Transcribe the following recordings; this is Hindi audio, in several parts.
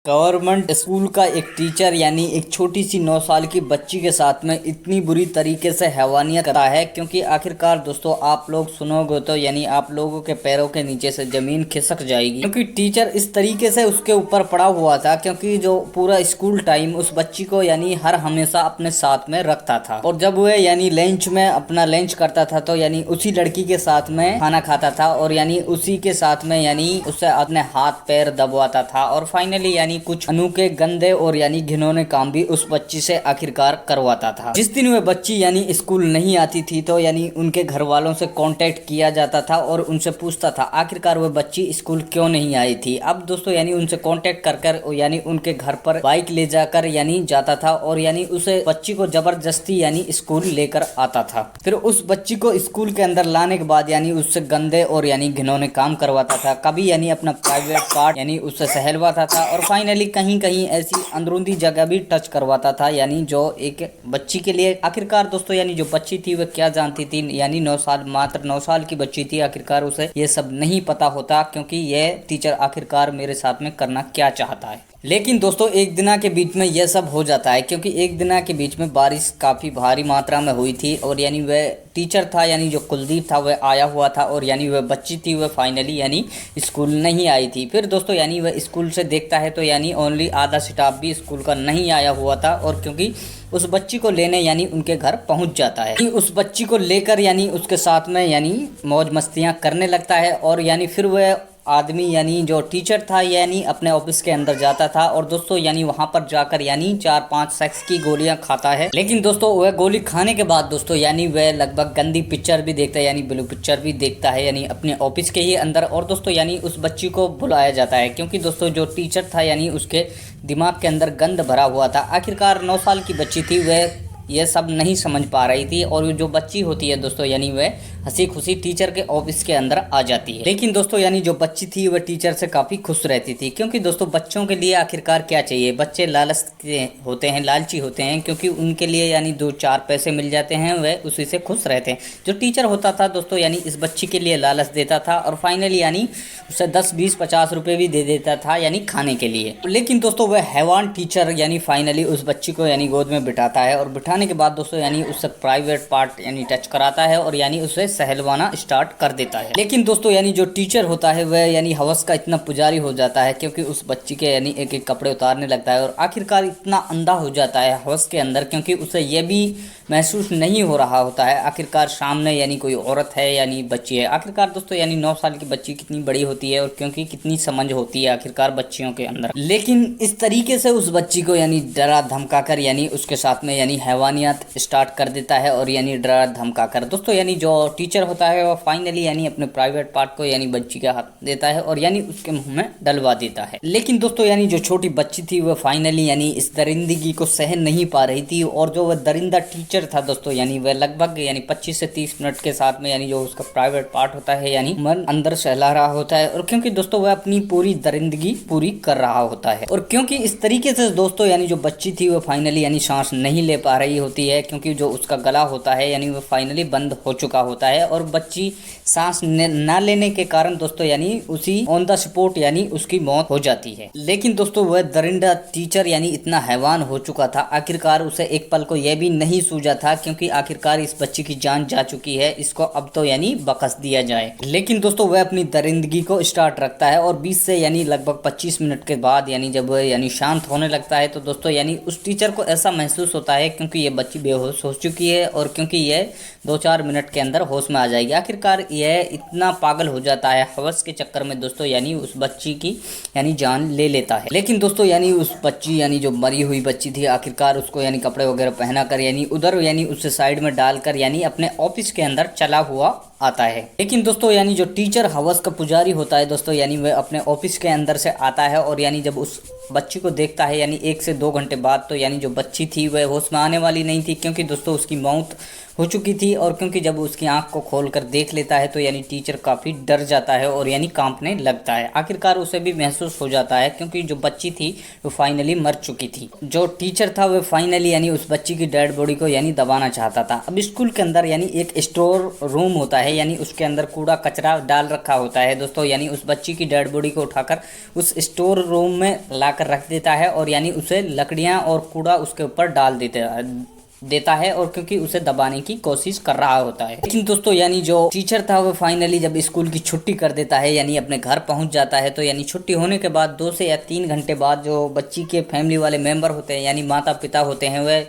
गवर्नमेंट स्कूल का एक टीचर यानी एक छोटी सी 9 साल की बच्ची के साथ में इतनी बुरी तरीके से हैवानियत करता है क्योंकि आखिरकार दोस्तों आप लोग सुनोगे तो यानी आप लोगों के पैरों के नीचे से जमीन खिसक जाएगी क्योंकि टीचर इस तरीके से उसके ऊपर पड़ा हुआ था क्योंकि जो पूरा स्कूल टाइम उस बच्ची को यानी हर हमेशा अपने साथ में रखता था और जब वह यानी लंच में अपना लंच करता था तो यानी उसी लड़की के साथ में खाना खाता था और यानी उसी के साथ में यानी उससे अपने हाथ पैर दबवाता था और फाइनली यानी कुछ अनोखे गंदे और यानी घिनौने काम भी उस बच्ची से आखिरकार करवाता था। जिस दिन वह बच्ची यानी स्कूल नहीं आती थी तो यानी उनके घर वालों से कांटेक्ट किया जाता था और उनसे पूछता था आखिरकार वह बच्ची स्कूल क्यों नहीं आई थी। अब दोस्तों यानी उनसे कांटेक्ट कर कर यानी उनके घर पर बाइक ले जाकर यानी जाता था और यानी उसे बच्ची को जबरदस्ती यानी स्कूल लेकर आता था। फिर उस बच्ची को स्कूल के अंदर लाने के बाद यानी उससे गंदे और यानी घिनौने काम करवाता था। कभी यानी अपना प्राइवेट पार्ट यानी उससे सहलवाता था और फाइनली कहीं कहीं ऐसी अंदरूनी जगह भी टच करवाता था यानी जो एक बच्ची के लिए। आखिरकार दोस्तों यानी जो बच्ची थी वह क्या जानती थी, यानी 9 साल, मात्र 9 साल की बच्ची थी। आखिरकार उसे ये सब नहीं पता होता क्योंकि यह टीचर आखिरकार मेरे साथ में करना क्या चाहता है। लेकिन दोस्तों एक दिना के बीच में यह सब हो जाता है क्योंकि एक दिना के बीच में बारिश काफ़ी भारी मात्रा में हुई थी और यानी वह टीचर था यानी जो कुलदीप था वह आया हुआ था और यानी वह बच्ची थी वह फाइनली यानी स्कूल नहीं आई थी। फिर दोस्तों यानी वह स्कूल से देखता है तो यानी ओनली आधा स्टाफ भी स्कूल का नहीं आया हुआ था और क्योंकि उस बच्ची को लेने यानी उनके घर पहुंच जाता है। उस बच्ची को लेकर यानी उसके साथ में यानी मौज मस्तियां करने लगता है और यानी फिर वह आदमी यानी जो टीचर था यानी अपने ऑफिस के अंदर जाता था और दोस्तों यानी वहां पर जाकर यानी 4-5 सेक्स की गोलियां खाता है। लेकिन दोस्तों वह गोली खाने के बाद दोस्तों यानी वह लगभग गंदी पिक्चर भी देखता है यानी ब्लू पिक्चर भी देखता है यानी अपने ऑफिस के ही अंदर। और दोस्तों यानी उस बच्ची को बुलाया जाता है क्योंकि दोस्तों जो टीचर था यानी उसके दिमाग के अंदर गंद भरा हुआ था। आखिरकार 9 साल की बच्ची थी, वह यह सब नहीं समझ पा रही थी और जो बच्ची होती है दोस्तों यानी वह हंसी खुशी टीचर के ऑफिस के अंदर आ जाती है। लेकिन दोस्तों यानी जो बच्ची थी वह टीचर से काफ़ी खुश रहती थी क्योंकि दोस्तों बच्चों के लिए आखिरकार क्या चाहिए, बच्चे होते हैं, लालची होते हैं क्योंकि उनके लिए यानी 2-4 पैसे मिल जाते हैं वह उसी से खुश रहते हैं। जो टीचर होता था दोस्तों यानी इस बच्ची के लिए लालच देता था और फाइनली यानी उसे 10-20-50 रुपये भी दे देता था यानी खाने के लिए। लेकिन दोस्तों वह हैवान टीचर यानी फाइनली उस बच्ची को यानी गोद में बिठाता है और बिठाने के बाद दोस्तों यानी उससे प्राइवेट पार्ट यानी टच कराता है और यानी उसे सहलवाना स्टार्ट कर देता है। लेकिन दोस्तों यानी जो टीचर होता है वह यानी हवस का इतना पुजारी हो जाता है क्योंकि उस बच्ची के यानी एक एक कपड़े उतारने लगता है और आखिरकार इतना अंधा हो जाता है हवस के अंदर क्योंकि उसे यह भी महसूस नहीं हो रहा होता है आखिरकार सामने यानी कोई औरत है यानी बच्ची है। आखिरकार दोस्तों यानी 9 साल की बच्ची कितनी बड़ी होती है और क्योंकि कितनी समझ होती है आखिरकार बच्चियों के अंदर। लेकिन इस तरीके से उस बच्ची को यानी डरा धमका कर यानी उसके साथ में यानी हैवानियत स्टार्ट कर देता है और यानी डरा धमका कर दोस्तों यानी जो टीचर होता है वो फाइनली यानी अपने प्राइवेट पार्ट को यानी बच्ची के हाथ देता है और यानी उसके मुंह में डलवा देता है। लेकिन दोस्तों यानी जो छोटी बच्ची थी वह फाइनली यानी इस दरिंदगी को सहन नहीं पा रही थी और जो वह दरिंदा टीचर था दोस्तों यानी वह लगभग यानी 25 से 30 मिनट के साथ में यानी जो उसका प्राइवेट पार्ट होता है यानी मन अंदर सहला रहा होता है और क्योंकि दोस्तों वह अपनी पूरी दरिंदगी पूरी कर रहा होता है और क्योंकि इस तरीके से दोस्तों यानी जो बच्ची थी वह फाइनली यानी सांस नहीं ले पा रही होती है क्योंकि जो उसका गला होता है यानी वह फाइनली बंद हो चुका होता है और बच्ची सांस न लेने के कारण दोस्तों यानी उसी ऑन द स्पॉट यानी उसकी मौत हो जाती है। लेकिन दोस्तों वह दरिंदा टीचर यानी इतना हैवान हो चुका था आखिरकार उसे एक पल को यह भी नहीं सूझा था क्योंकि आखिरकार इस बच्ची की जान जा चुकी है, इसको अब तो यानी बकस दिया जाए। लेकिन दोस्तों वह अपनी दरिंदगी को स्टार्ट रखता है और 20 से यानी लगभग 25 मिनट के बाद यानी जब वह यानी शांत होने लगता है तो दोस्तों यानी उस टीचर को ऐसा महसूस होता है क्योंकि ये बच्ची बेहोश हो चुकी है और क्योंकि यह 2-4 मिनट के अंदर होश में आ जाएगी। आखिरकार यह इतना पागल हो जाता है हवस के चक्कर में दोस्तों यानी उस बच्ची की यानी जान ले लेता है। लेकिन दोस्तों यानी उस बच्ची यानी जो मरी हुई बच्ची थी आखिरकार उसको यानी कपड़े वगैरह पहना कर यानी उधर यानी उसे साइड में डालकर यानी अपने ऑफिस के अंदर चला हुआ आता है। लेकिन दोस्तों यानी जो टीचर हवस का पुजारी होता है दोस्तों यानी वह अपने ऑफिस के अंदर से आता है और यानी जब उस बच्ची को देखता है यानी 1 से 2 घंटे बाद तो यानी जो बच्ची थी वह होश में आने वाली नहीं थी क्योंकि दोस्तों उसकी मौत हो चुकी थी। और क्योंकि जब उसकी आंख को खोलकर देख लेता है तो यानी टीचर काफ़ी डर जाता है और यानी कांपने लगता है। आखिरकार उसे भी महसूस हो जाता है क्योंकि जो बच्ची थी वो फाइनली मर चुकी थी। जो टीचर था वो फाइनली यानी उस बच्ची की डेड बॉडी को यानी दबाना चाहता था। अब स्कूल के अंदर यानी एक स्टोर रूम होता है, यानी उसके अंदर कूड़ा कचरा डाल रखा होता है दोस्तों। यानी उस बच्ची की डेड बॉडी को उठाकर उस स्टोर रूम में लाकर रख देता है और यानी उसे लकड़ियां और कूड़ा उसके ऊपर डाल देता है और क्योंकि उसे दबाने की कोशिश कर रहा होता है। लेकिन दोस्तों यानी जो टीचर था वो फाइनली जब स्कूल की छुट्टी कर देता है यानी अपने घर पहुंच जाता है, तो यानी छुट्टी होने के बाद 2 से या 3 घंटे बाद जो बच्ची के फैमिली वाले मेंबर होते हैं यानी माता पिता होते हैं, वह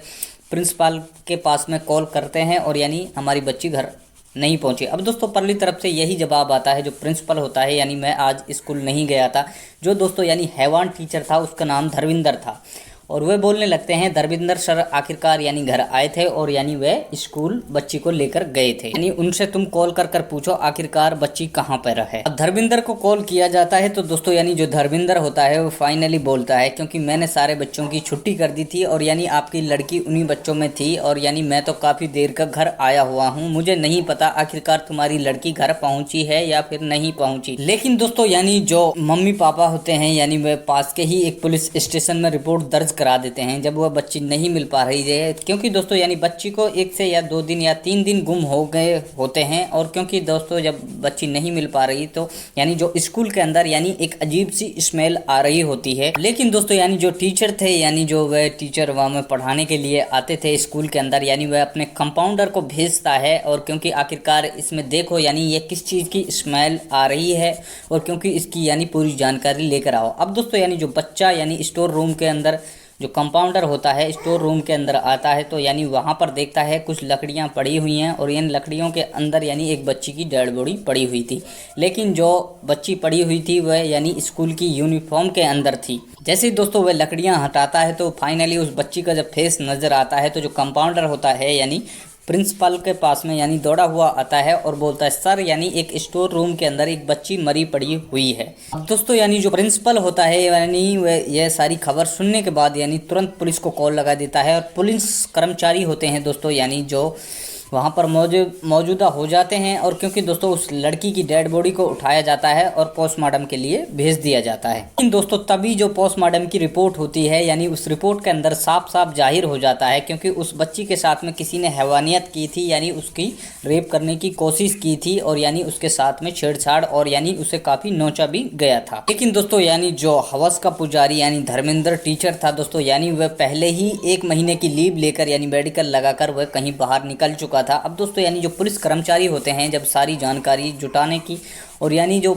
प्रिंसिपल के पास में कॉल करते हैं और यानी हमारी बच्ची घर नहीं पहुंची। अब दोस्तों परली तरफ से यही जवाब आता है जो प्रिंसिपल होता है, यानी मैं आज स्कूल नहीं गया था। जो दोस्तों यानी हैवान टीचर था उसका नाम धर्मिंदर था और वे बोलने लगते हैं धर्मिंदर सर आखिरकार यानी घर आए थे और यानी वे स्कूल बच्ची को लेकर गए थे, यानी उनसे तुम कॉल कर कर पूछो आखिरकार बच्ची कहाँ पर है। अब धर्मिंदर को कॉल किया जाता है तो दोस्तों यानी जो धर्मिंदर होता है वो फाइनली बोलता है क्योंकि मैंने सारे बच्चों की छुट्टी कर दी थी और यानी आपकी लड़की उन्हीं बच्चों में थी और यानी मैं तो काफ़ी देर का घर आया हुआ हूँ, मुझे नहीं पता आखिरकार तुम्हारी लड़की घर पहुँची है या फिर नहीं पहुँची। लेकिन दोस्तों यानी जो मम्मी पापा होते हैं यानी वे पास के ही एक पुलिस स्टेशन में रिपोर्ट दर्ज करा देते हैं जब वह बच्ची नहीं मिल पा रही है, क्योंकि दोस्तों यानी बच्ची को 1 से या 2 दिन या 3 दिन गुम हो गए होते हैं। और क्योंकि दोस्तों जब बच्ची नहीं मिल पा रही तो यानी जो स्कूल के अंदर यानी एक अजीब सी स्मेल आ रही होती है। लेकिन दोस्तों यानी जो टीचर थे यानी जो वह टीचर वहाँ में पढ़ाने के लिए आते थे स्कूल के अंदर, यानी वह अपने कंपाउंडर को भेजता है और क्योंकि आखिरकार इसमें देखो यानी ये किस चीज़ की स्मेल आ रही है और क्योंकि इसकी यानी पूरी जानकारी लेकर आओ। अब दोस्तों यानी जो बच्चा यानी स्टोर रूम के अंदर जो कंपाउंडर होता है स्टोर रूम के अंदर आता है तो यानी वहाँ पर देखता है कुछ लकड़ियाँ पड़ी हुई हैं और इन लकड़ियों के अंदर यानी एक बच्ची की डेड बॉडी पड़ी हुई थी। लेकिन जो बच्ची पड़ी हुई थी वह यानी स्कूल की यूनिफॉर्म के अंदर थी। जैसे ही दोस्तों वह लकड़ियाँ हटाता है तो फाइनली उस बच्ची का जब फेस नज़र आता है तो जो कंपाउंडर होता है यानी प्रिंसिपल के पास में यानी दौड़ा हुआ आता है और बोलता है सर यानी एक स्टोर रूम के अंदर एक बच्ची मरी पड़ी हुई है। अब दोस्तों यानी जो प्रिंसिपल होता है यानी वह यह सारी खबर सुनने के बाद यानी तुरंत पुलिस को कॉल लगा देता है और पुलिस कर्मचारी होते हैं दोस्तों यानी जो वहाँ पर मौजूदा हो जाते हैं और क्योंकि दोस्तों उस लड़की की डेड बॉडी को उठाया जाता है और पोस्टमार्टम के लिए भेज दिया जाता है। लेकिन दोस्तों तभी जो पोस्टमार्टम की रिपोर्ट होती है यानी उस रिपोर्ट के अंदर साफ साफ जाहिर हो जाता है क्योंकि उस बच्ची के साथ में किसी ने हैवानियत की थी, यानी उसकी रेप करने की कोशिश की थी और यानी उसके साथ में छेड़छाड़ और यानी उसे काफ़ी नोचा भी गया था। लेकिन दोस्तों यानी जो हवस का पुजारी यानी धर्मेंद्र टीचर था दोस्तों यानी वह पहले ही 1 महीने की लीव लेकर यानी मेडिकल लगाकर वह कहीं बाहर निकल चुका था। अब दोस्तों यानी जो पुलिस कर्मचारी होते हैं जब सारी जानकारी जुटाने की और यानी जो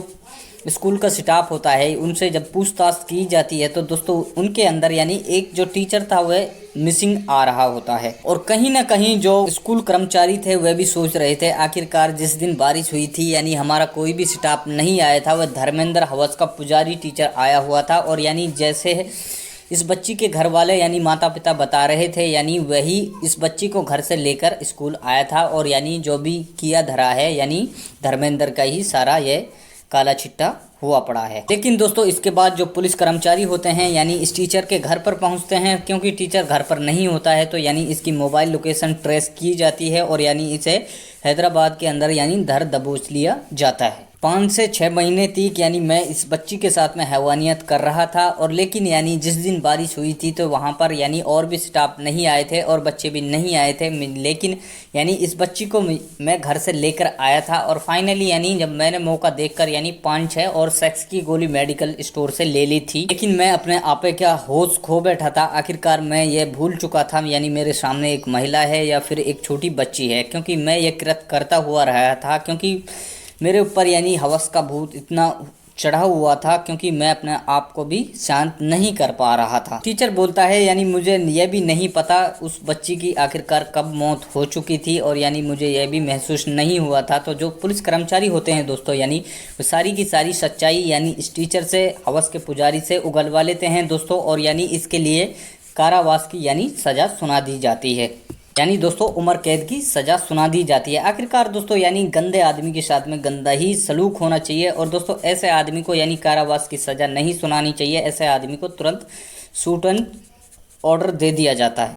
स्कूल का स्टाफ होता है उनसे जब पूछताछ की जाती है तो दोस्तों उनके अंदर यानी एक जो टीचर था वह मिसिंग आ रहा होता है। और कहीं ना कहीं जो स्कूल कर्मचारी थे वह भी सोच रहे थे आखिरकार जिस दिन बारिश हुई थी यानी हमारा कोई भी स्टाफ नहीं आया था, वह धर्मेंद्र हवस का पुजारी टीचर आया हुआ था और यानी जैसे इस बच्ची के घर वाले यानी माता पिता बता रहे थे यानी वही इस बच्ची को घर से लेकर स्कूल आया था और यानी जो भी किया धरा है यानी धर्मेंद्र का ही सारा ये काला छिट्टा हुआ पड़ा है। लेकिन दोस्तों इसके बाद जो पुलिस कर्मचारी होते हैं यानी इस टीचर के घर पर पहुंचते हैं, क्योंकि टीचर घर पर नहीं होता है तो यानी इसकी मोबाइल लोकेशन ट्रेस की जाती है और यानी इसे हैदराबाद के अंदर यानी धर दबोच लिया जाता है। 5 से 6 महीने तक यानी मैं इस बच्ची के साथ में हैवानियत कर रहा था और लेकिन यानी जिस दिन बारिश हुई थी तो वहाँ पर यानी और भी स्टाफ नहीं आए थे और बच्चे भी नहीं आए थे, लेकिन यानी इस बच्ची को मैं घर से लेकर आया था और फाइनली यानी जब मैंने मौका देखकर यानी 5-6 और सेक्स की गोली मेडिकल स्टोर से ले ली थी, लेकिन मैं अपने आपे क्या होश खो बैठा था। आखिरकार मैं ये भूल चुका था यानी मेरे सामने एक महिला है या फिर एक छोटी बच्ची है, क्योंकि मैं ये कृत्य करता हुआ रहा था क्योंकि मेरे ऊपर यानी हवस का भूत इतना चढ़ा हुआ था क्योंकि मैं अपने आप को भी शांत नहीं कर पा रहा था। टीचर बोलता है यानी मुझे यह भी नहीं पता उस बच्ची की आखिरकार कब मौत हो चुकी थी और यानी मुझे यह भी महसूस नहीं हुआ था। तो जो पुलिस कर्मचारी होते हैं दोस्तों यानी वो सारी की सारी सच्चाई यानी इस टीचर से हवस के पुजारी से उगलवा लेते हैं दोस्तों और यानी इसके लिए कारावास की यानी सज़ा सुना दी जाती है, यानी दोस्तों उम्र कैद की सज़ा सुना दी जाती है। आखिरकार दोस्तों यानी गंदे आदमी के साथ में गंदा ही सलूक होना चाहिए और दोस्तों ऐसे आदमी को यानी कारावास की सज़ा नहीं सुनानी चाहिए, ऐसे आदमी को तुरंत शूट एंड ऑर्डर दे दिया जाता है।